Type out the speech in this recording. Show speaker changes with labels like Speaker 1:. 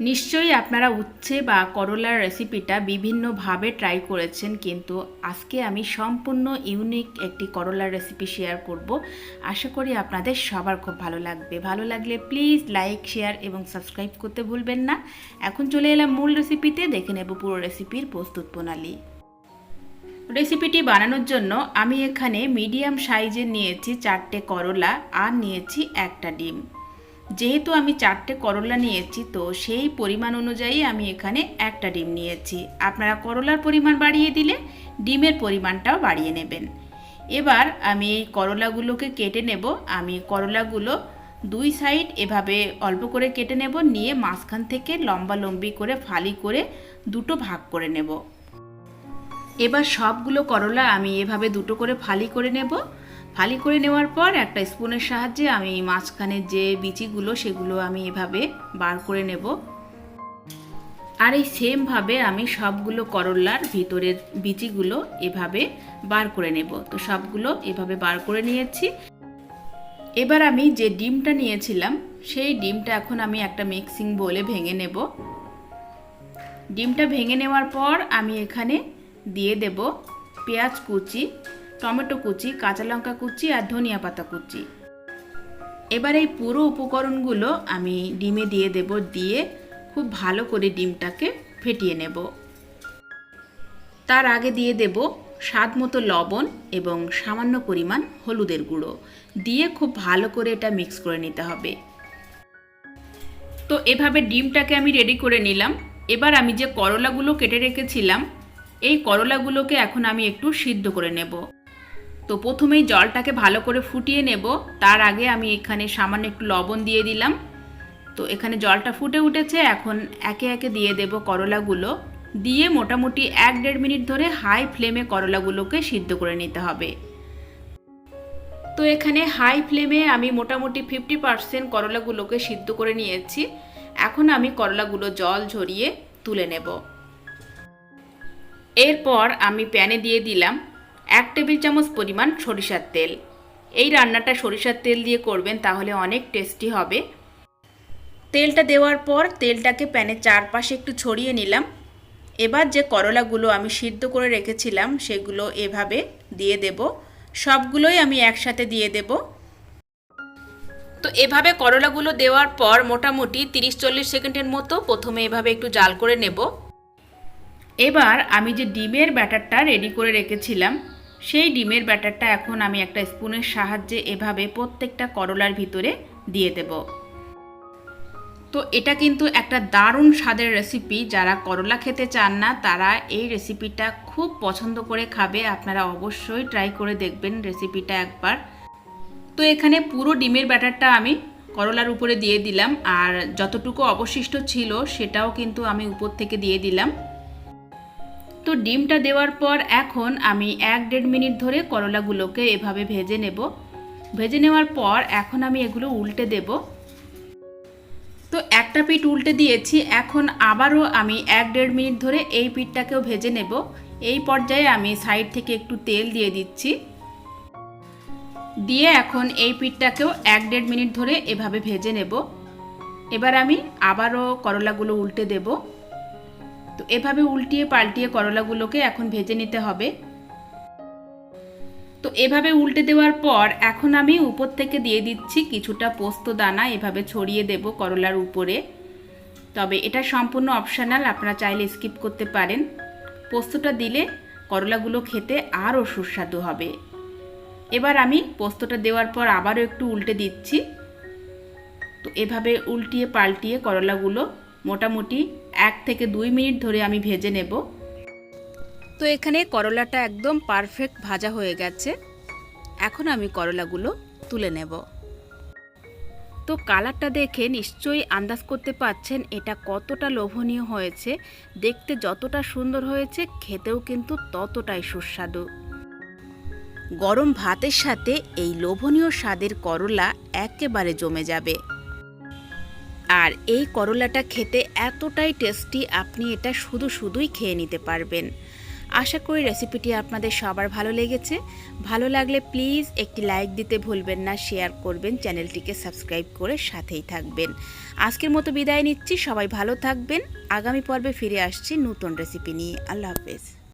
Speaker 1: নিশ্চয়ই আপনারা উচ্ছে বা করলার রেসিপিটা বিভিন্নভাবে ট্রাই করেছেন, কিন্তু আজকে আমি সম্পূর্ণ ইউনিক একটি করলার রেসিপি শেয়ার করব। আশা করি আপনাদের সবার খুব ভালো লাগবে। ভালো লাগলে প্লিজ লাইক, শেয়ার এবং সাবস্ক্রাইব করতে ভুলবেন না। এখন চলে এলাম মূল রেসিপিতে, দেখে নেব পুরো রেসিপির প্রস্তুত প্রণালী। রেসিপিটি বানানোর জন্য আমি এখানে মিডিয়াম সাইজের নিয়েছি 4টে করলা আর নিয়েছি একটা ডিম। যেহেতু আমি 4টে করলা নিয়েছি, তো সেই পরিমাণ অনুযায়ী আমি এখানে একটা ডিম নিয়েছি। আপনারা করলার পরিমাণ বাড়িয়ে দিলে ডিমের পরিমাণটাও বাড়িয়ে নেবেন। এবার আমি এই করলাগুলোকে কেটে নেব। আমি করলাগুলো দুই সাইড এভাবে অল্প করে কেটে নেব, নিয়ে মাঝখান থেকে লম্বালম্বি করে ফালি করে দুটো ভাগ করে নেব। এবার সবগুলো করলা আমি এভাবে দুটো করে ফালি করে নেব। ফালি করে নেওয়ার পর একটা স্পুনের সাহায্যে আমি মাঝখানে যে বিচিগুলো সেগুলো আমি এভাবে বার করে নেব। আর এই সেমভাবে আমি সবগুলো করলার ভিতরের বিচিগুলো এভাবে বার করে নেব। তো সবগুলো এভাবে বার করে নিয়েছি। এবার আমি যে ডিমটা নিয়েছিলাম সেই ডিমটা এখন আমি একটা মিক্সিং বোলে ভেঙে নেব। ডিমটা ভেঙে নেওয়ার পর আমি এখানে দিয়ে দেব পেঁয়াজ কুচি, টমেটো কুচি, কাঁচা লঙ্কা কুচি আর ধনিয়া পাতা কুচি। এবার এই পুরো উপকরণগুলো আমি ডিমে দিয়ে দেব, দিয়ে খুব ভালো করে ডিমটাকে ফেটিয়ে নেব। তার আগে দিয়ে দেব স্বাদ মতো লবণ এবং সামান্য পরিমাণ হলুদের গুঁড়ো, দিয়ে খুব ভালো করে এটা মিক্স করে নিতে হবে। তো এভাবে ডিমটাকে আমি রেডি করে নিলাম। এবার আমি যে করলাগুলো কেটে রেখেছিলাম এই করলাগুলোকে এখন আমি একটু সিদ্ধ করে নেব। তো প্রথমেই জলটাকে ভালো করে ফুটিয়ে নেব। তার আগে আমি এখানে সামান্য একটু লবণ দিয়ে দিলাম। তো এখানে জলটা ফুটে উঠেছে। এখন একে একে দিয়ে দেব করলাগুলো, দিয়ে মোটামুটি 1-1.5 মিনিট ধরে হাই ফ্লেমে করলাগুলোকে সিদ্ধ করে নিতে হবে। তো এখানে হাই ফ্লেমে আমি মোটামুটি 50% করলাগুলোকে সিদ্ধ করে নিয়েছি। এখন আমি করলাগুলো জল ঝরিয়ে তুলে নেব। এরপর আমি প্যানে দিয়ে দিলাম 1 টেবিল চামচ পরিমাণ সরিষার তেল। এই রান্নাটা সরিষার তেল দিয়ে করবেন, তাহলে অনেক টেস্টি হবে। তেলটা দেওয়ার পর তেলটাকে প্যানের চারপাশে একটু ছড়িয়ে নিলাম। এবার যে করলাগুলো আমি সিদ্ধ করে রেখেছিলাম সেগুলো এভাবে দিয়ে দেব। সবগুলোই আমি একসাথে দিয়ে দেব। তো এভাবে করলাগুলো দেওয়ার পর মোটামুটি 30-40 সেকেন্ডের মতো প্রথমে এভাবে একটু জাল করে নেব। এবার আমি যে ডিমের ব্যাটারটা রেডি করে রেখেছিলাম সেই ডিমের ব্যাটারটা এখন আমি একটা স্পুনের সাহায্যে এভাবে প্রত্যেকটা করলার ভিতরে দিয়ে দেব। তো এটা কিন্তু একটা দারুণ স্বাদের রেসিপি। যারা করলা খেতে চান না তারা এই রেসিপিটা খুব পছন্দ করে খাবে। আপনারা অবশ্যই ট্রাই করে দেখবেন রেসিপিটা একবার। তো এখানে পুরো ডিমের ব্যাটারটা আমি করলার উপরে দিয়ে দিলাম, আর যতটুকু অবশিষ্ট ছিল সেটাও কিন্তু আমি উপর থেকে দিয়ে দিলাম। তো ডিমটা দেওয়ার পর এখন আমি 1-1.5 মিনিট ধরে করলাগুলোকে এভাবে ভেজে নেব। ভেজে নেওয়ার পর এখন আমি এগুলো উল্টে দেব। তো একটা পিঠ উল্টে দিয়েছি, এখন আবারও আমি 1-1.5 মিনিট ধরে এই পিঠটাকেও ভেজে নেব। এই পর্যায়ে আমি সাইড থেকে একটু তেল দিয়ে দিচ্ছি, দিয়ে এখন এই পিঠটাকেও 1-1.5 মিনিট ধরে এভাবে ভেজে নেব। এবার আমি আবারও করলাগুলো উল্টে দেব। তো এভাবে উল্টিয়ে পাল্টিয়ে করলাগুলোকে এখন ভেজে নিতে হবে। তো এভাবে উল্টে দেওয়ার পর এখন আমি উপর থেকে দিয়ে দিচ্ছি কিছুটা পোস্ত দানা, এভাবে ছড়িয়ে দেব করলার উপরে। তবে এটা সম্পূর্ণ অপশনাল, আপনারা চাইলে স্কিপ করতে পারেন। পোস্তটা দিলে করলাগুলো খেতে আরও সুস্বাদু হবে। এবার আমি পোস্তটা দেওয়ার পর আবারও একটু উল্টে দিচ্ছি। তো এভাবে উল্টিয়ে পাল্টিয়ে করলাগুলো মোটামুটি 1 থেকে 2 মিনিট ধরে আমি ভেজে নেব। তো এখানে করলাটা একদম পারফেক্ট ভাজা হয়ে গেছে। এখন আমি করলাগুলো তুলে নেব। তো কালারটা দেখে নিশ্চয়ই আন্দাজ করতে পারছেন এটা কতটা লোভনীয় হয়েছে। দেখতে যতটা সুন্দর হয়েছে খেতেও কিন্তু ততটাই সুস্বাদু। গরম ভাতের সাথে এই লোভনীয় স্বাদের করলা একেবারে জমে যাবে। আর এই করলাটা খেতে এতটাই টেস্টি, আপনি এটা শুধুই খেয়ে নিতে পারবেন। আশা করি রেসিপিটি আপনাদের সবার ভালো লেগেছে। ভালো লাগলে প্লিজ একটি লাইক দিতে ভুলবেন না, শেয়ার করবেন, চ্যানেলটিকে সাবস্ক্রাইব করে সাথেই থাকবেন। আজকের মতো বিদায় নিচ্ছি, সবাই ভালো থাকবেন। আগামী পর্বে ফিরে আসছি নতুন রেসিপি নিয়ে। আল্লাহ হাফেজ।